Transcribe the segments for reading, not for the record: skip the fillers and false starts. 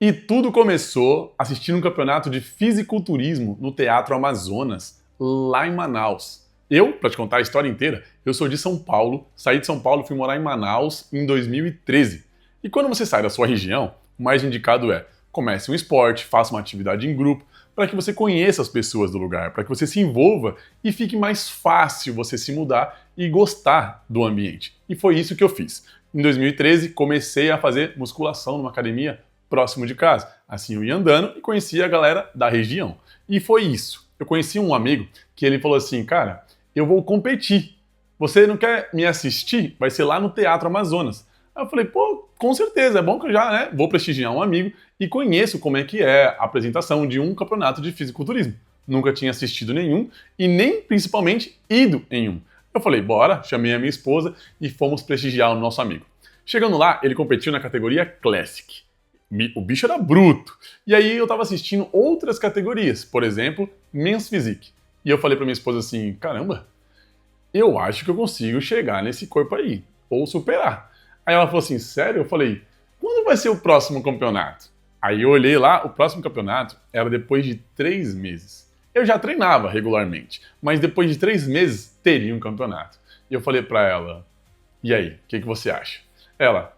E tudo começou assistindo um campeonato de fisiculturismo no Teatro Amazonas, lá em Manaus. Pra te contar a história inteira, eu sou de São Paulo, saí de São Paulo e fui morar em Manaus em 2013. E quando você sai da sua região, o mais indicado é comece um esporte, faça uma atividade em grupo, para que você conheça as pessoas do lugar, para que você se envolva e fique mais fácil você se mudar e gostar do ambiente. E foi isso que eu fiz. Em 2013, comecei a fazer musculação numa academia próximo de casa. Assim eu ia andando e conhecia a galera da região. E foi isso. Eu conheci um amigo que ele falou assim, cara, eu vou competir. Você não quer me assistir? Vai ser lá no Teatro Amazonas. Aí eu falei, pô, com certeza, é bom que eu já vou prestigiar um amigo e conheço como é que é a apresentação de um campeonato de fisiculturismo. Nunca tinha assistido nenhum e nem principalmente ido em um. Eu falei, bora, chamei a minha esposa e fomos prestigiar o nosso amigo. Chegando lá, ele competiu na categoria Classic. O bicho era bruto. E aí eu tava assistindo outras categorias, por exemplo, Men's Physique. E eu falei pra minha esposa assim, caramba, eu acho que eu consigo chegar nesse corpo aí, ou superar. Aí ela falou assim, sério? Eu falei, quando vai ser o próximo campeonato? Aí eu olhei lá, o próximo campeonato era depois de 3 meses. Eu já treinava regularmente, mas depois de 3 meses teria um campeonato. E eu falei pra ela, e aí, o que você acha? Ela,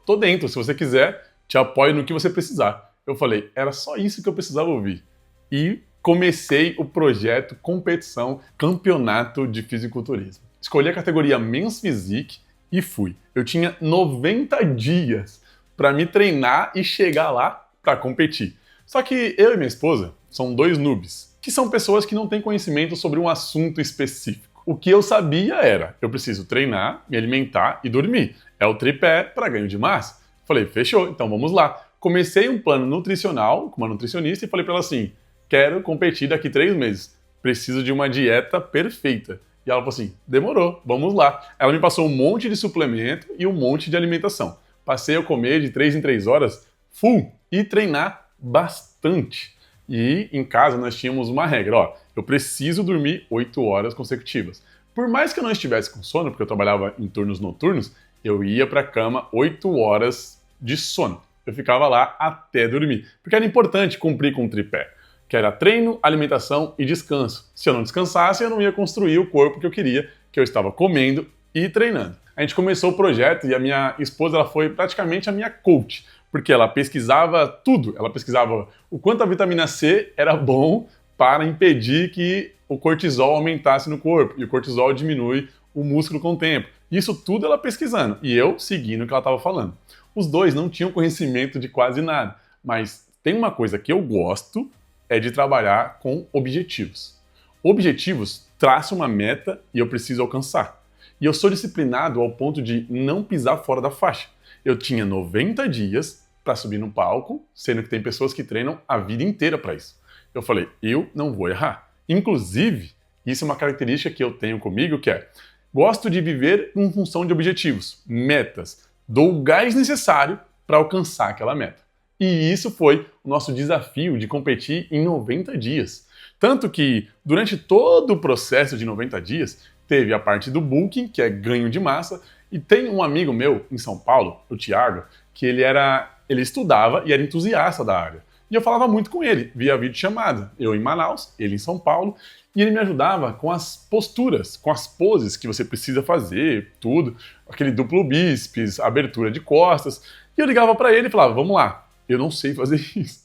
tô dentro, se você quiser, te apoio no que você precisar. Eu falei, era só isso que eu precisava ouvir. E comecei o projeto Competição Campeonato de Fisiculturismo. Escolhi a categoria Men's Physique e fui. Eu tinha 90 dias para me treinar e chegar lá para competir. Só que eu e minha esposa são 2 noobs, que são pessoas que não têm conhecimento sobre um assunto específico. O que eu sabia era, eu preciso treinar, me alimentar e dormir. É o tripé para ganho de massa. Falei, fechou, então vamos lá. Comecei um plano nutricional com uma nutricionista e falei para ela assim, quero competir daqui 3 meses. Preciso de uma dieta perfeita. E ela falou assim, demorou, vamos lá. Ela me passou um monte de suplemento e um monte de alimentação. Passei a comer de 3 em 3 horas full e treinar bastante. E em casa nós tínhamos uma regra, eu preciso dormir 8 horas consecutivas. Por mais que eu não estivesse com sono, porque eu trabalhava em turnos noturnos, eu ia para a cama 8 horas de sono. Eu ficava lá até dormir, porque era importante cumprir com o tripé, que era treino, alimentação e descanso. Se eu não descansasse, eu não ia construir o corpo que eu queria, que eu estava comendo e treinando. A gente começou o projeto e a minha esposa ela foi praticamente a minha coach, porque ela pesquisava tudo. Ela pesquisava o quanto a vitamina C era bom para impedir que o cortisol aumentasse no corpo. E o cortisol diminui o músculo com o tempo. Isso tudo ela pesquisando e eu seguindo o que ela estava falando. Os 2 não tinham conhecimento de quase nada, mas tem uma coisa que eu gosto, é de trabalhar com objetivos. Objetivos traçam uma meta e eu preciso alcançar. E eu sou disciplinado ao ponto de não pisar fora da faixa. Eu tinha 90 dias para subir no palco, sendo que tem pessoas que treinam a vida inteira para isso. Eu falei, eu não vou errar. Inclusive, isso é uma característica que eu tenho comigo, que é gosto de viver em função de objetivos, metas. Dou o gás necessário para alcançar aquela meta. E isso foi o nosso desafio de competir em 90 dias. Tanto que, durante todo o processo de 90 dias, teve a parte do bulking, que é ganho de massa, e tem um amigo meu em São Paulo, o Thiago, que ele estudava e era entusiasta da área. E eu falava muito com ele, via videochamada. Eu em Manaus, ele em São Paulo, e ele me ajudava com as posturas, com as poses que você precisa fazer, tudo. Aquele duplo bíceps, abertura de costas. E eu ligava para ele e falava, vamos lá, eu não sei fazer isso.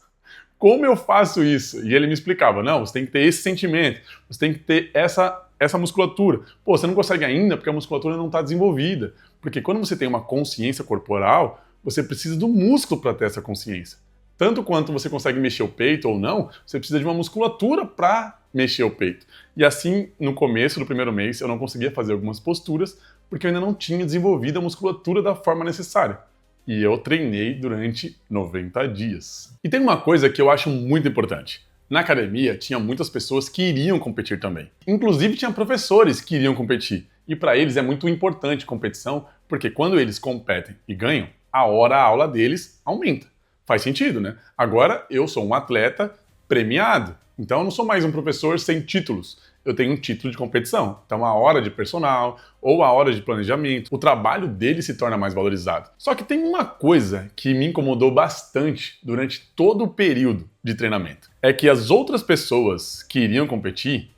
Como eu faço isso? E ele me explicava, não, você tem que ter esse sentimento, você tem que ter essa musculatura. Pô, você não consegue ainda porque a musculatura não está desenvolvida. Porque quando você tem uma consciência corporal, você precisa do músculo para ter essa consciência. Tanto quanto você consegue mexer o peito ou não, você precisa de uma musculatura para mexer o peito. E assim, no começo do primeiro mês, eu não conseguia fazer algumas posturas porque eu ainda não tinha desenvolvido a musculatura da forma necessária. E eu treinei durante 90 dias. E tem uma coisa que eu acho muito importante. Na academia, tinha muitas pessoas que iriam competir também. Inclusive, tinha professores que iriam competir. E para eles é muito importante competição, porque quando eles competem e ganham, a aula deles aumenta. Faz sentido, né? Agora, eu sou um atleta premiado. Então, eu não sou mais um professor sem títulos. eu tenho um título de competição. Então a hora de personal ou a hora de planejamento, o trabalho dele se torna mais valorizado. Só que tem uma coisa que me incomodou bastante durante todo o período de treinamento. É que as outras pessoas que iriam competir,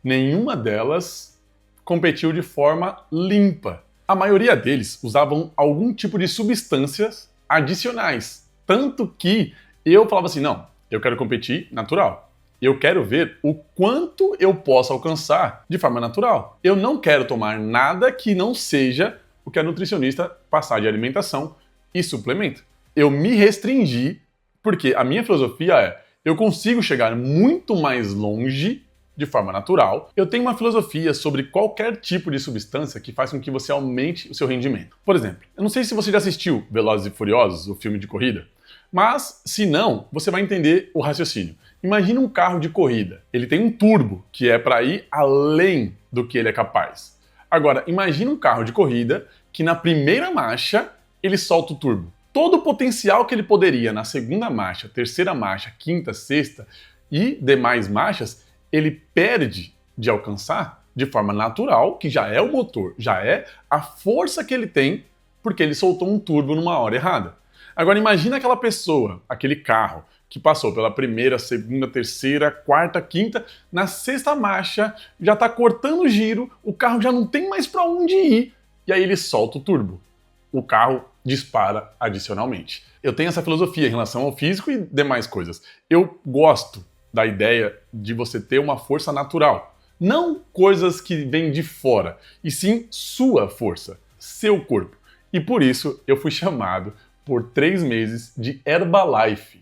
nenhuma delas competiu de forma limpa. A maioria deles usavam algum tipo de substâncias adicionais. Tanto que eu falava assim, não, eu quero competir natural. Eu quero ver o quanto eu posso alcançar de forma natural. Eu não quero tomar nada que não seja o que a nutricionista passar de alimentação e suplemento. Eu me restringi porque a minha filosofia é, eu consigo chegar muito mais longe de forma natural. Eu tenho uma filosofia sobre qualquer tipo de substância que faz com que você aumente o seu rendimento. Por exemplo, eu não sei se você já assistiu Velozes e Furiosos, o filme de corrida, mas se não, você vai entender o raciocínio. Imagina um carro de corrida. Ele tem um turbo, que é para ir além do que ele é capaz. Agora, imagina um carro de corrida que na primeira marcha ele solta o turbo. Todo o potencial que ele poderia na segunda marcha, terceira marcha, quinta, sexta e demais marchas, ele perde de alcançar de forma natural, que já é o motor, já é a força que ele tem, porque ele soltou um turbo numa hora errada. Agora imagina aquela pessoa, aquele carro, que passou pela primeira, segunda, terceira, quarta, quinta, na sexta marcha, já está cortando o giro, o carro já não tem mais para onde ir, e aí ele solta o turbo. O carro dispara adicionalmente. Eu tenho essa filosofia em relação ao físico e demais coisas. Eu gosto da ideia de você ter uma força natural. Não coisas que vêm de fora, e sim sua força, seu corpo. E por isso eu fui chamado por 3 meses de Herbalife.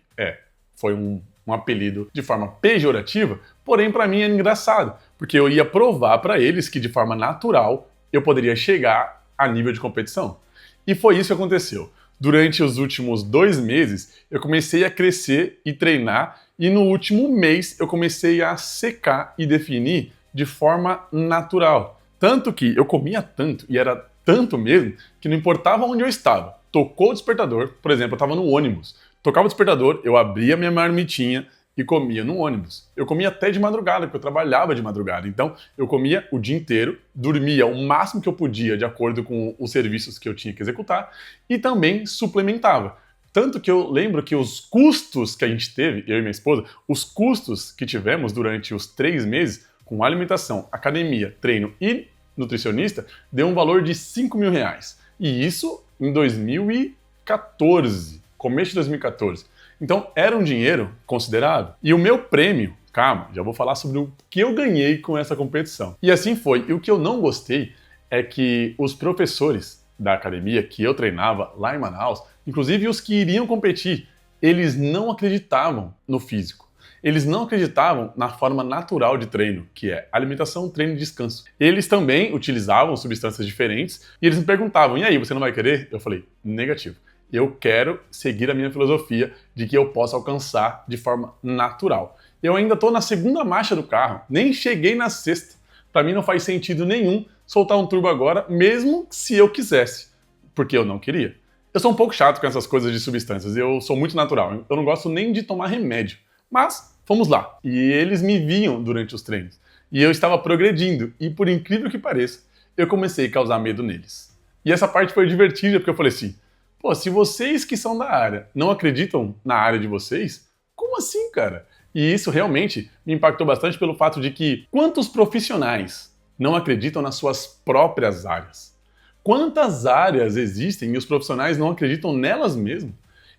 Foi um apelido de forma pejorativa, porém para mim era engraçado, porque eu ia provar para eles que de forma natural eu poderia chegar a nível de competição. E foi isso que aconteceu. Durante os últimos 2 meses, eu comecei a crescer e treinar, e no último mês eu comecei a secar e definir de forma natural. Tanto que eu comia tanto, e era tanto mesmo, que não importava onde eu estava. Tocou o despertador, por exemplo, eu estava no ônibus. Tocava o despertador, eu abria minha marmitinha e comia no ônibus. Eu comia até de madrugada, porque eu trabalhava de madrugada. Então, eu comia o dia inteiro, dormia o máximo que eu podia de acordo com os serviços que eu tinha que executar e também suplementava. Tanto que eu lembro que os custos que a gente teve, eu e minha esposa, os custos que tivemos durante os 3 meses com alimentação, academia, treino e nutricionista, deu um valor de R$ 5.000. E isso em 2014, começo de 2014. Então, era um dinheiro considerável. E o meu prêmio, calma, já vou falar sobre o que eu ganhei com essa competição. E assim foi. E o que eu não gostei é que os professores da academia que eu treinava lá em Manaus, inclusive os que iriam competir, eles não acreditavam no físico. Eles não acreditavam na forma natural de treino, que é alimentação, treino e descanso. Eles também utilizavam substâncias diferentes e eles me perguntavam, e aí, você não vai querer? Eu falei, negativo. Eu quero seguir a minha filosofia de que eu possa alcançar de forma natural. Eu ainda estou na segunda marcha do carro, nem cheguei na sexta. Para mim não faz sentido nenhum soltar um turbo agora, mesmo se eu quisesse, porque eu não queria. Eu sou um pouco chato com essas coisas de substâncias, eu sou muito natural, eu não gosto nem de tomar remédio. Mas, fomos lá. E eles me viam durante os treinos. E eu estava progredindo, e por incrível que pareça, eu comecei a causar medo neles. E essa parte foi divertida, porque eu falei assim, pô, se vocês que são da área não acreditam na área de vocês, como assim, cara? E isso realmente me impactou bastante pelo fato de que quantos profissionais não acreditam nas suas próprias áreas? Quantas áreas existem e os profissionais não acreditam nelas mesmas?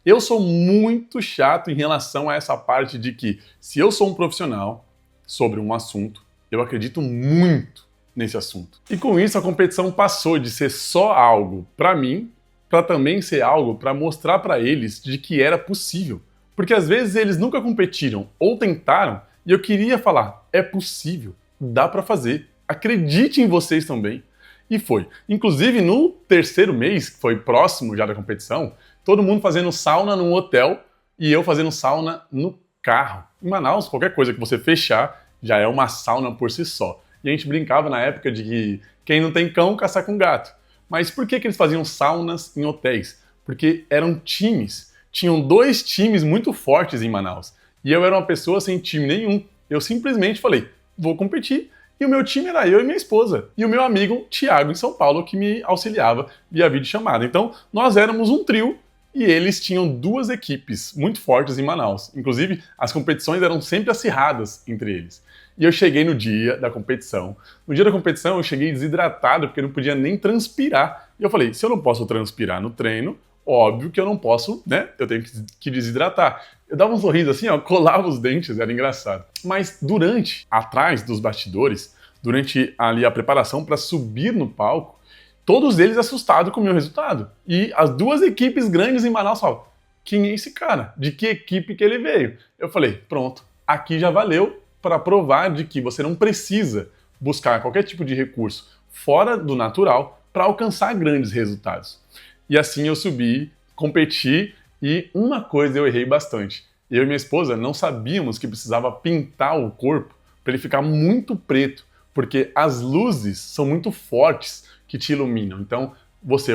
Eu sou muito chato em relação a essa parte de que se eu sou um profissional sobre um assunto, eu acredito muito nesse assunto. E com isso a competição passou de ser só algo para mim, para também ser algo para mostrar para eles de que era possível. Porque às vezes eles nunca competiram ou tentaram e eu queria falar, é possível, dá para fazer, acredite em vocês também. E foi. Inclusive no 3º mês, que foi próximo já da competição, todo mundo fazendo sauna num hotel e eu fazendo sauna no carro. Em Manaus, qualquer coisa que você fechar já é uma sauna por si só. E a gente brincava na época de que quem não tem cão, caça com gato. Mas por que eles faziam saunas em hotéis? Porque eram times. Tinham 2 times muito fortes em Manaus. E eu era uma pessoa sem time nenhum. Eu simplesmente falei, vou competir. E o meu time era eu e minha esposa. E o meu amigo Thiago, em São Paulo, que me auxiliava via videochamada. Então, nós éramos um trio e eles tinham duas equipes muito fortes em Manaus. Inclusive, as competições eram sempre acirradas entre eles. E eu cheguei no dia da competição. No dia da competição, eu cheguei desidratado, porque eu não podia nem transpirar. E eu falei, se eu não posso transpirar no treino, óbvio que eu não posso, né? Eu tenho que desidratar. Eu dava um sorriso assim, ó, colava os dentes, era engraçado. Mas atrás dos bastidores, durante ali a preparação para subir no palco, todos eles assustados com o meu resultado. E as duas equipes grandes em Manaus falavam, quem é esse cara? De que equipe que ele veio? Eu falei, pronto, aqui já valeu para provar de que você não precisa buscar qualquer tipo de recurso fora do natural para alcançar grandes resultados. E assim eu subi, competi e uma coisa eu errei bastante. Eu e minha esposa não sabíamos que precisava pintar o corpo para ele ficar muito preto, porque as luzes são muito fortes que te iluminam. Então,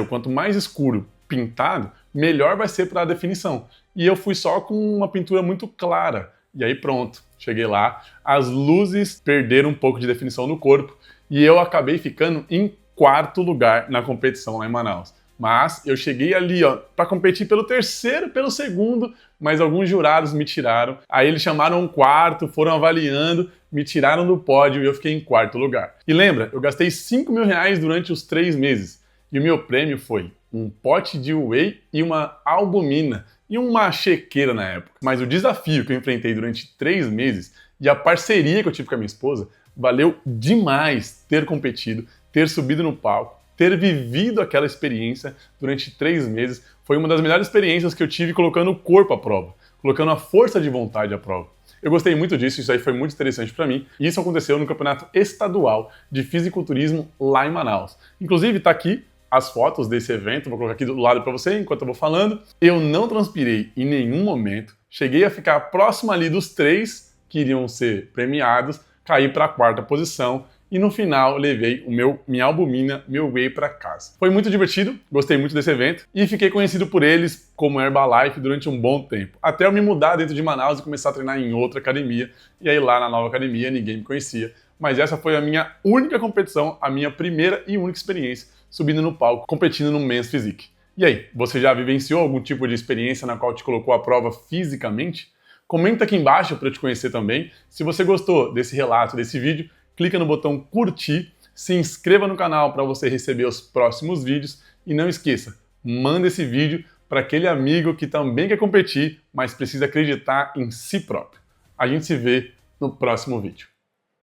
quanto mais escuro pintado, melhor vai ser para a definição. E eu fui só com uma pintura muito clara. E aí pronto, cheguei lá, as luzes perderam um pouco de definição no corpo e eu acabei ficando em 4º lugar na competição lá em Manaus. Mas eu cheguei ali, ó, para competir pelo 3º, pelo 2º, mas alguns jurados me tiraram. Aí eles chamaram um 4º, foram avaliando, me tiraram do pódio e eu fiquei em 4º lugar. E lembra, eu gastei R$ 5.000 durante os 3 meses. E o meu prêmio foi um pote de whey e uma albumina e uma chequeira na época. Mas o desafio que eu enfrentei durante 3 meses e a parceria que eu tive com a minha esposa, valeu demais ter competido, ter subido no palco, ter vivido aquela experiência durante 3 meses. Foi uma das melhores experiências que eu tive colocando o corpo à prova, colocando a força de vontade à prova. Eu gostei muito disso, isso aí foi muito interessante para mim. E isso aconteceu no Campeonato Estadual de Fisiculturismo lá em Manaus. Inclusive, tá aqui as fotos desse evento, vou colocar aqui do lado para você enquanto eu vou falando. Eu não transpirei em nenhum momento, cheguei a ficar próximo ali dos 3 que iriam ser premiados, caí para a 4ª posição e no final levei minha albumina, meu whey para casa. Foi muito divertido, gostei muito desse evento e fiquei conhecido por eles como Herbalife durante um bom tempo, até eu me mudar dentro de Manaus e começar a treinar em outra academia, e aí lá na nova academia ninguém me conhecia, mas essa foi a minha única competição, a minha primeira e única experiência subindo no palco, competindo no Men's Physique. E aí, você já vivenciou algum tipo de experiência na qual te colocou à prova fisicamente? Comenta aqui embaixo para eu te conhecer também. Se você gostou desse relato, desse vídeo, clica no botão curtir, se inscreva no canal para você receber os próximos vídeos e não esqueça, manda esse vídeo para aquele amigo que também quer competir, mas precisa acreditar em si próprio. A gente se vê no próximo vídeo.